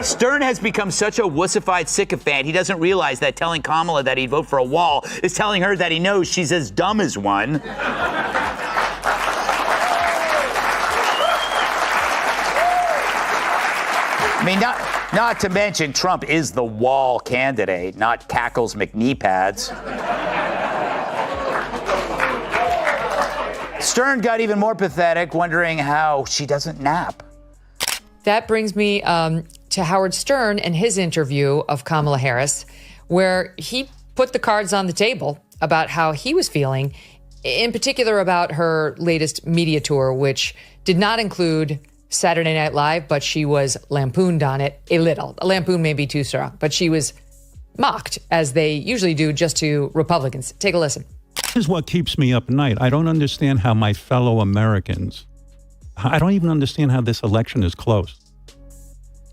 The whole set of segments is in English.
Stern has become such a wussified sycophant, he doesn't realize that telling Kamala that he'd vote for a wall is telling her that he knows she's as dumb as one. I mean, not to mention, Trump is the wall candidate, not Cackle's McKnee pads. Stern got even more pathetic, wondering how she doesn't nap. That brings me to Howard Stern and his interview of Kamala Harris, where he put the cards on the table about how he was feeling, in particular about her latest media tour, which did not include Saturday Night Live, but she was lampooned on it a little. A lampoon may be too strong, but she was mocked, as they usually do, just to Republicans. Take a listen. This is what keeps me up at night. I don't understand how my fellow Americans, I don't even understand how this election is close.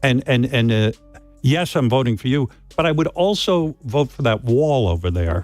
And yes, I'm voting for you, but I would also vote for that wall over there.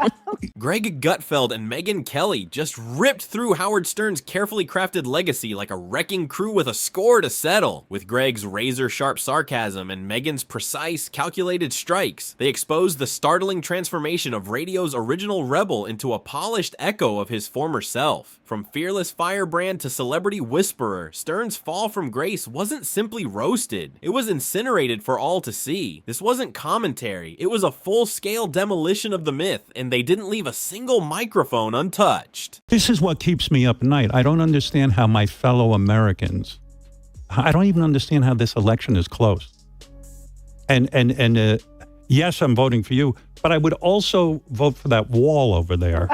Greg Gutfeld and Megyn Kelly just ripped through Howard Stern's carefully crafted legacy like a wrecking crew with a score to settle. With Greg's razor-sharp sarcasm and Megyn's precise, calculated strikes, they exposed the startling transformation of radio's original rebel into a polished echo of his former self. From fearless firebrand to celebrity whisperer, Stern's fall from grace wasn't simply roasted. It was incinerated for all to see. This wasn't commentary. It was a full-scale demolition of the myth, and they didn't leave a single microphone untouched. This is what keeps me up at night. I don't understand how my fellow Americans, I don't even understand how this election is close. And yes, I'm voting for you, but I would also vote for that wall over there.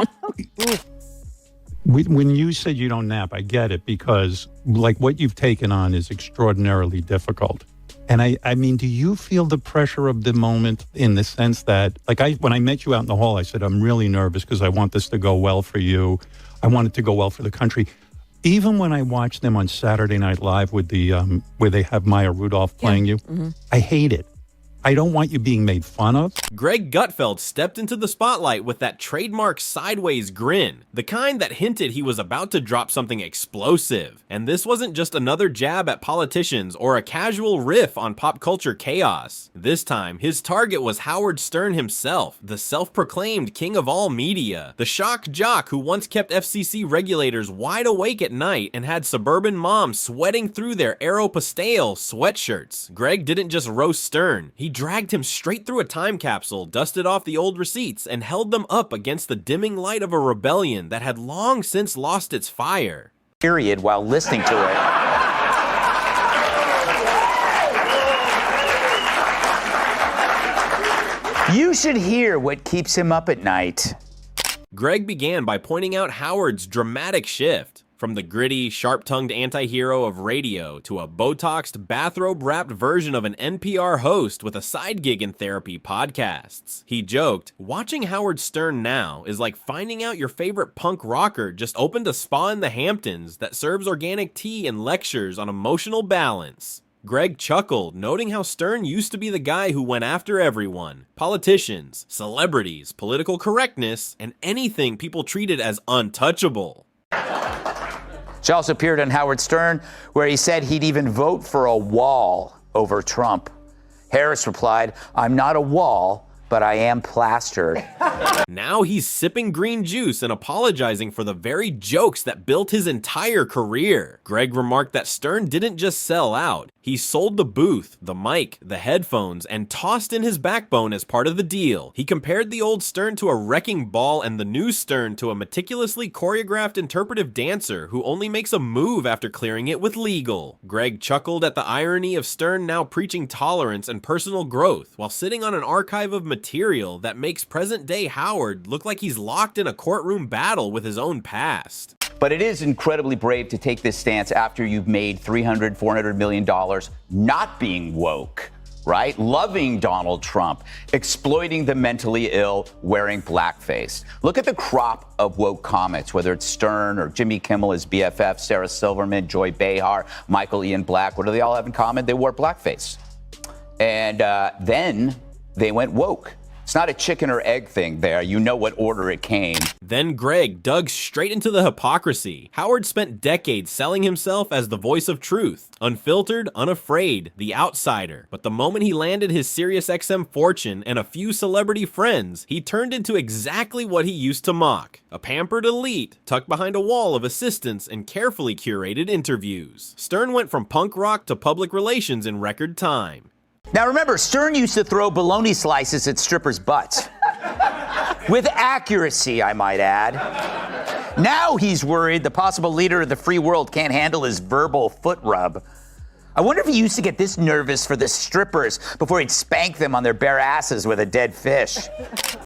When you said you don't nap, I get it, because like what you've taken on is extraordinarily difficult. And I mean, do you feel the pressure of the moment in the sense that, like, when I met you out in the hall, I said, I'm really nervous because I want this to go well for you. I want it to go well for the country. Even when I watch them on Saturday Night Live with the, where they have Maya Rudolph playing you, I hate it. I don't want you being made fun of. Greg Gutfeld stepped into the spotlight with that trademark sideways grin, the kind that hinted he was about to drop something explosive. And this wasn't just another jab at politicians or a casual riff on pop culture chaos. This time, his target was Howard Stern himself, the self-proclaimed king of all media, the shock jock who once kept FCC regulators wide awake at night and had suburban moms sweating through their Aeropostale sweatshirts. Greg didn't just roast Stern, he dragged him straight through a time capsule, dusted off the old receipts, and held them up against the dimming light of a rebellion that had long since lost its fire. Period, while listening to it. You should hear what keeps him up at night. Greg began by pointing out Howard's dramatic shift. From the gritty, sharp-tongued anti-hero of radio to a Botoxed, bathrobe-wrapped version of an NPR host with a side gig in therapy podcasts. He joked, watching Howard Stern now is like finding out your favorite punk rocker just opened a spa in the Hamptons that serves organic tea and lectures on emotional balance. Greg chuckled, noting how Stern used to be the guy who went after everyone. Politicians, celebrities, political correctness, and anything people treated as untouchable. She also appeared on Howard Stern, where he said he'd even vote for a wall over Trump. Harris replied, I'm not a wall, but I am plastered. Now he's sipping green juice and apologizing for the very jokes that built his entire career. Greg remarked that Stern didn't just sell out. He sold the booth, the mic, the headphones, and tossed in his backbone as part of the deal. He compared the old Stern to a wrecking ball and the new Stern to a meticulously choreographed interpretive dancer who only makes a move after clearing it with legal. Greg chuckled at the irony of Stern now preaching tolerance and personal growth while sitting on an archive of material that makes present-day Howard look like he's locked in a courtroom battle with his own past. But it is incredibly brave to take this stance after you've made $300, $400 million not being woke, right? Loving Donald Trump, exploiting the mentally ill, wearing blackface. Look at the crop of woke comics, whether it's Stern or Jimmy Kimmel, his BFF, Sarah Silverman, Joy Behar, Michael Ian Black. What do they all have in common? They wore blackface. And then they went woke. It's not a chicken or egg thing there. You know what order it came. Then Greg dug straight into the hypocrisy. Howard spent decades selling himself as the voice of truth, unfiltered, unafraid, the outsider. But the moment he landed his SiriusXM fortune and a few celebrity friends, he turned into exactly what he used to mock. A pampered elite tucked behind a wall of assistants and carefully curated interviews. Stern went from punk rock to public relations in record time. Now remember, Stern used to throw bologna slices at strippers' butts. With accuracy, I might add. Now he's worried the possible leader of the free world can't handle his verbal foot rub. I wonder if he used to get this nervous for the strippers before he'd spank them on their bare asses with a dead fish.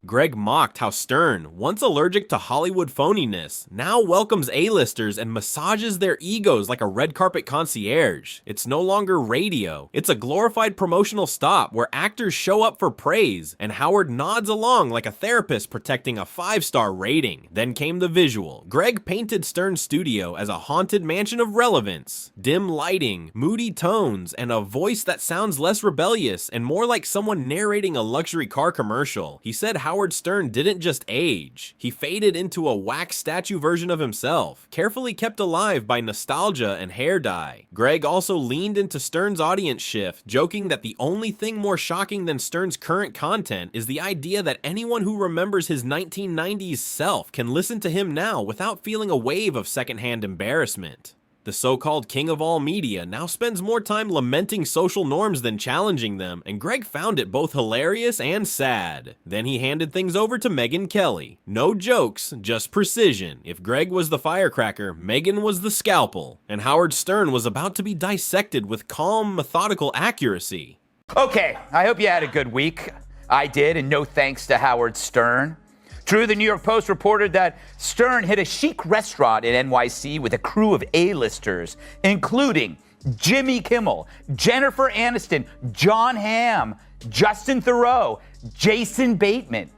Greg mocked how Stern, once allergic to Hollywood phoniness, now welcomes A-listers and massages their egos like a red carpet concierge. It's no longer radio. It's a glorified promotional stop where actors show up for praise, and Howard nods along like a therapist protecting a 5-star rating. Then came the visual. Greg painted Stern's studio as a haunted mansion of relevance. Dim lighting, moody tones, and a voice that sounds less rebellious and more like someone narrating a luxury car commercial. He said Howard Stern didn't just age. He faded into a wax statue version of himself, carefully kept alive by nostalgia and hair dye. Greg also leaned into Stern's audience shift, joking that the only thing more shocking than Stern's current content is the idea that anyone who remembers his 1990s self can listen to him now without feeling a wave of secondhand embarrassment. The so-called king of all media now spends more time lamenting social norms than challenging them, and Greg found it both hilarious and sad. Then he handed things over to Megyn Kelly. No jokes, just precision. If Greg was the firecracker, Megyn was the scalpel, and Howard Stern was about to be dissected with calm, methodical accuracy. Okay, I hope you had a good week. I did, and no thanks to Howard Stern. True, the New York Post reported that Stern hit a chic restaurant in NYC with a crew of A-listers, including Jimmy Kimmel, Jennifer Aniston, Jon Hamm, Justin Theroux, Jason Bateman.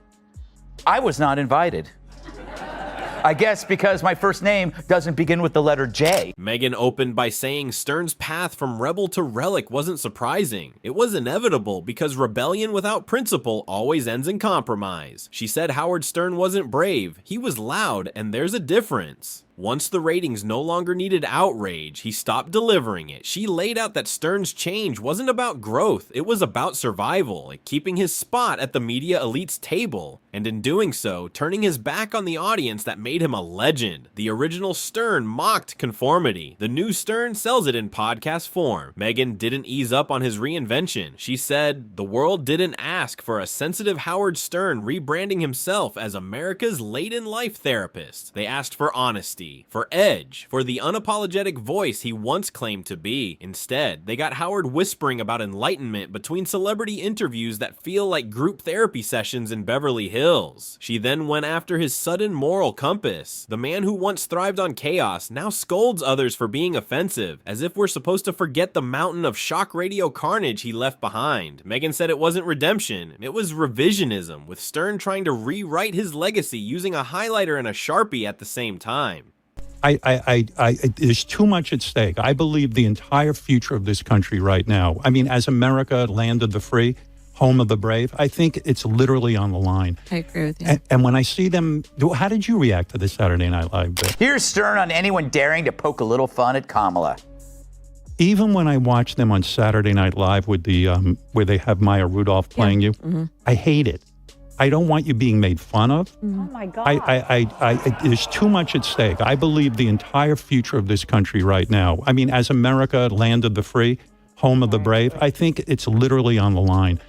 I was not invited. I guess because my first name doesn't begin with the letter J. Megyn opened by saying Stern's path from rebel to relic wasn't surprising. It was inevitable because rebellion without principle always ends in compromise. She said Howard Stern wasn't brave, he was loud, and there's a difference. Once the ratings no longer needed outrage, he stopped delivering it. She laid out that Stern's change wasn't about growth, it was about survival, like keeping his spot at the media elite's table, and in doing so, turning his back on the audience that made him a legend. The original Stern mocked conformity. The new Stern sells it in podcast form. Megyn didn't ease up on his reinvention. She said, "The world didn't ask for a sensitive Howard Stern rebranding himself as America's late-in-life therapist. They asked for honesty, for edge, for the unapologetic voice he once claimed to be. Instead, they got Howard whispering about enlightenment between celebrity interviews that feel like group therapy sessions in Beverly Hills." She then went after his sudden moral compass. The man who once thrived on chaos now scolds others for being offensive, as if we're supposed to forget the mountain of shock radio carnage he left behind. Megyn said it wasn't redemption, it was revisionism, with Stern trying to rewrite his legacy using a highlighter and a Sharpie at the same time. There's too much at stake. I believe the entire future of this country right now, I mean, as America, land of the free, home of the brave, I think it's literally on the line. I agree with you. And when I see them, how did you react to the Saturday Night Live bit? Here's Stern on anyone daring to poke a little fun at Kamala. Even when I watch them on Saturday Night Live with the where they have Maya Rudolph playing you, I hate it. I don't want you being made fun of. Oh my God. There's too much at stake. I believe the entire future of this country right now, I mean, as America, land of the free, home of the brave, I think it's literally on the line.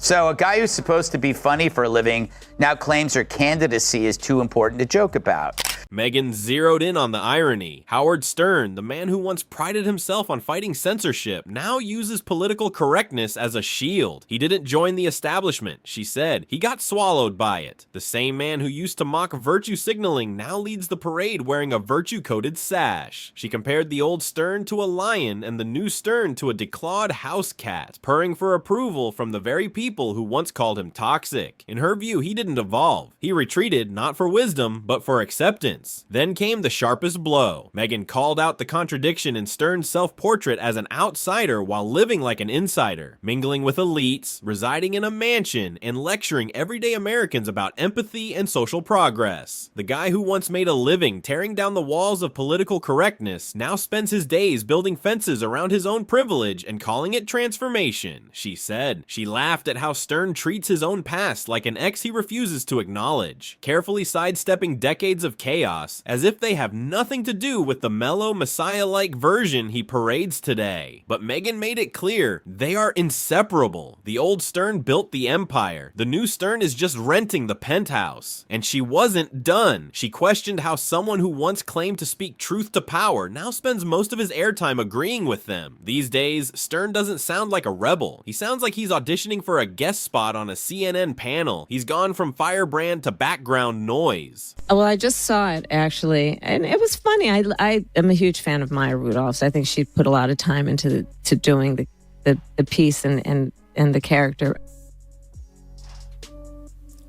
So a guy who's supposed to be funny for a living now claims her candidacy is too important to joke about. Megyn zeroed in on the irony. Howard Stern, the man who once prided himself on fighting censorship, now uses political correctness as a shield. He didn't join the establishment, she said. He got swallowed by it. The same man who used to mock virtue signaling now leads the parade wearing a virtue-coated sash. She compared the old Stern to a lion and the new Stern to a declawed house cat, purring for approval from the very people who once called him toxic. In her view, he didn't evolve. He retreated not for wisdom, but for acceptance. moments. Then came the sharpest blow. Megyn called out the contradiction in Stern's self-portrait as an outsider while living like an insider, mingling with elites, residing in a mansion, and lecturing everyday Americans about empathy and social progress. The guy who once made a living tearing down the walls of political correctness now spends his days building fences around his own privilege and calling it transformation, she said. She laughed at how Stern treats his own past like an ex he refuses to acknowledge, carefully sidestepping decades of chaos as if they have nothing to do with the mellow, messiah-like version he parades today. But Megyn made it clear they are inseparable. The old Stern built the empire. The new Stern is just renting the penthouse. And she wasn't done. She questioned how someone who once claimed to speak truth to power now spends most of his airtime agreeing with them. These days, Stern doesn't sound like a rebel. He sounds like he's auditioning for a guest spot on a CNN panel. He's gone from firebrand to background noise. Well, I just saw it, actually, and it was funny. I am a huge fan of Maya Rudolph's. I think she put a lot of time into doing the piece and the character.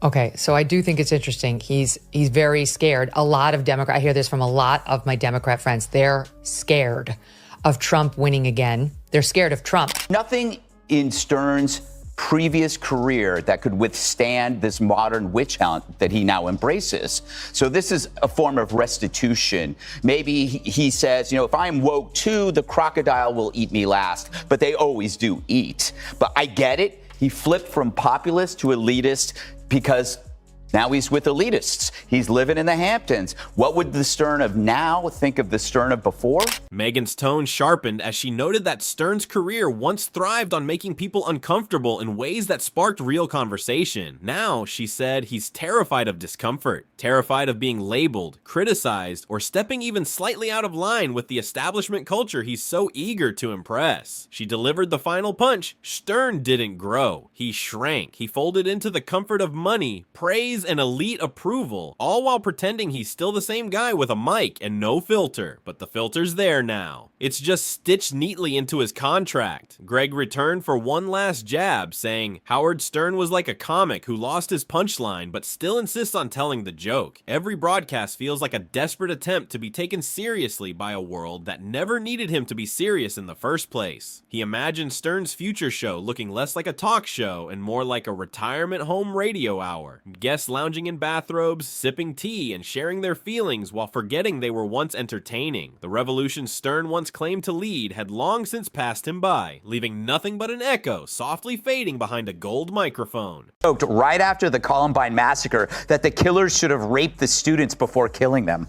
Okay, so I do think it's interesting. He's very scared. A lot of I hear this from a lot of my Democrat friends. They're scared of Trump winning again. They're scared of Trump. Nothing in Stern's previous career that could withstand this modern witch hunt that he now embraces. So this is a form of restitution. Maybe he says, if I'm woke too, the crocodile will eat me last, but they always do eat. But I get it. He flipped from populist to elitist because now he's with elitists. He's living in the Hamptons. What would the Stern of now think of the Stern of before? Megyn's tone sharpened as she noted that Stern's career once thrived on making people uncomfortable in ways that sparked real conversation. Now, she said, he's terrified of discomfort, terrified of being labeled, criticized, or stepping even slightly out of line with the establishment culture he's so eager to impress. She delivered the final punch. Stern didn't grow. He shrank. He folded into the comfort of money, praise, and elite approval, all while pretending he's still the same guy with a mic and no filter. But the filter's there now. It's just stitched neatly into his contract. Greg returned for one last jab, saying, Howard Stern was like a comic who lost his punchline but still insists on telling the joke. Every broadcast feels like a desperate attempt to be taken seriously by a world that never needed him to be serious in the first place. He imagined Stern's future show looking less like a talk show and more like a retirement home radio hour. Guests lounging in bathrobes, sipping tea, and sharing their feelings while forgetting they were once entertaining. The revolution Stern once claimed to lead had long since passed him by, leaving nothing but an echo softly fading behind a gold microphone. Right after the Columbine massacre that the killers should have raped the students before killing them.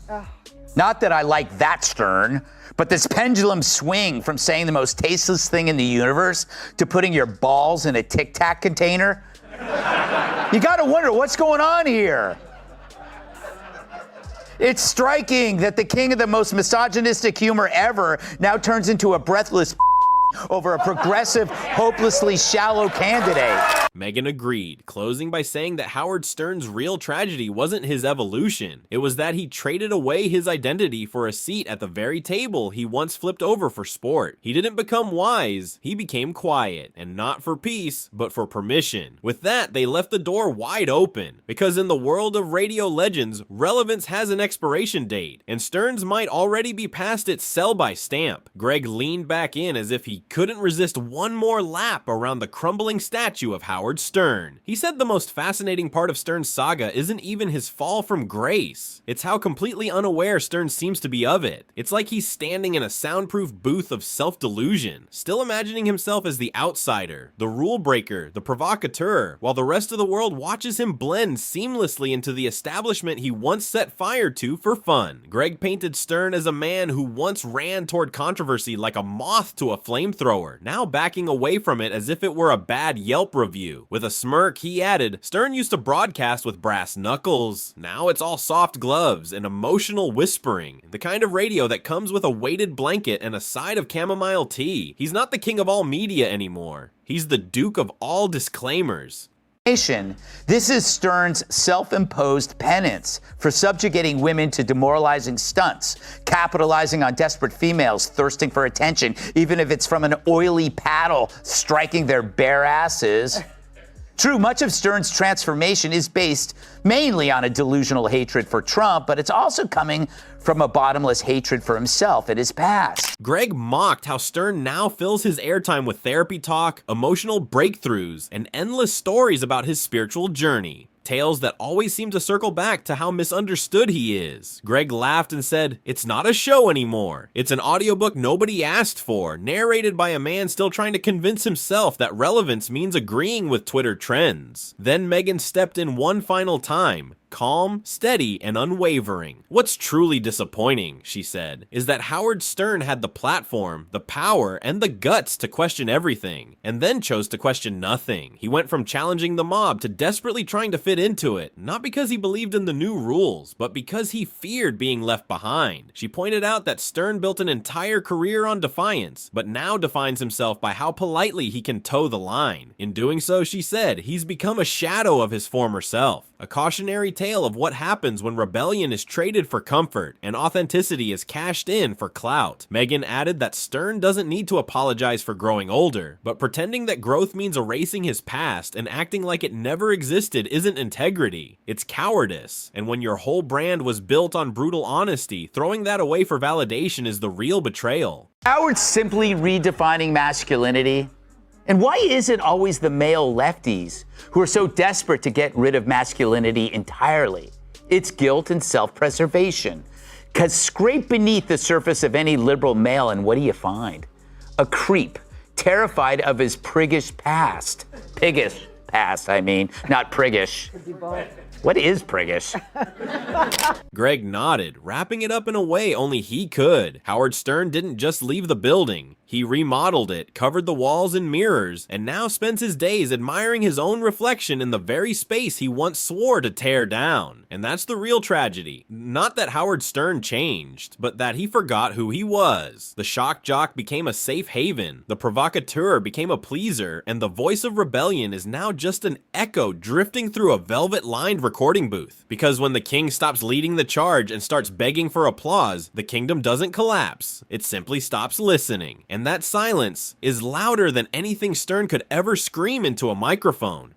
Not that I like that Stern, but this pendulum swing from saying the most tasteless thing in the universe to putting your balls in a Tic Tac container. You gotta wonder what's going on here. It's striking that the king of the most misogynistic humor ever now turns into a breathless over a progressive, hopelessly shallow candidate. Megyn agreed, closing by saying that Howard Stern's real tragedy wasn't his evolution. It was that he traded away his identity for a seat at the very table he once flipped over for sport. He didn't become wise, he became quiet, and not for peace, but for permission. With that, they left the door wide open, because in the world of radio legends, relevance has an expiration date, and Stern's might already be past its sell-by stamp. Greg leaned back in as if he couldn't resist one more lap around the crumbling statue of Howard Stern. He said the most fascinating part of Stern's saga isn't even his fall from grace. It's how completely unaware Stern seems to be of it. It's like he's standing in a soundproof booth of self-delusion, still imagining himself as the outsider, the rule breaker, the provocateur, while the rest of the world watches him blend seamlessly into the establishment he once set fire to for fun. Greg painted Stern as a man who once ran toward controversy like a moth to a flamethrower, now backing away from it as if it were a bad Yelp review. With a smirk, he added, Stern used to broadcast with brass knuckles. Now it's all soft gloves and emotional whispering, the kind of radio that comes with a weighted blanket and a side of chamomile tea. He's not the king of all media anymore. He's the duke of all disclaimers. This is Stern's self-imposed penance for subjugating women to demoralizing stunts, capitalizing on desperate females thirsting for attention, even if it's from an oily paddle striking their bare asses. True, much of Stern's transformation is based mainly on a delusional hatred for Trump, but it's also coming from a bottomless hatred for himself and his past. Greg mocked how Stern now fills his airtime with therapy talk, emotional breakthroughs, and endless stories about his spiritual journey. Tales that always seem to circle back to how misunderstood he is. Greg laughed and said, "It's not a show anymore. It's an audiobook nobody asked for, narrated by a man still trying to convince himself that relevance means agreeing with Twitter trends." Then Megyn stepped in one final time, calm, steady, and unwavering. "What's truly disappointing," she said, "is that Howard Stern had the platform, the power, and the guts to question everything, and then chose to question nothing. He went from challenging the mob to desperately trying to fit into it, not because he believed in the new rules, but because he feared being left behind." She pointed out that Stern built an entire career on defiance, but now defines himself by how politely he can toe the line. In doing so, she said, he's become a shadow of his former self, a cautionary tale of what happens when rebellion is traded for comfort and authenticity is cashed in for clout. Megyn added that Stern doesn't need to apologize for growing older, but pretending that growth means erasing his past and acting like it never existed isn't integrity, it's cowardice. And when your whole brand was built on brutal honesty, throwing that away for validation is the real betrayal. Howard's simply redefining masculinity. And why is it always the male lefties who are so desperate to get rid of masculinity entirely? It's guilt and self-preservation. Because scrape beneath the surface of any liberal male, and what do you find? A creep, terrified of his priggish past. Piggish past, I mean, not priggish. What is priggish? Greg nodded, wrapping it up in a way only he could. Howard Stern didn't just leave the building. He remodeled it, covered the walls in mirrors, and now spends his days admiring his own reflection in the very space he once swore to tear down. And that's the real tragedy. Not that Howard Stern changed, but that he forgot who he was. The shock jock became a safe haven, the provocateur became a pleaser, and the voice of rebellion is now just an echo drifting through a velvet-lined recording booth. Because when the king stops leading the charge and starts begging for applause, the kingdom doesn't collapse. It simply stops listening. And that silence is louder than anything Stern could ever scream into a microphone.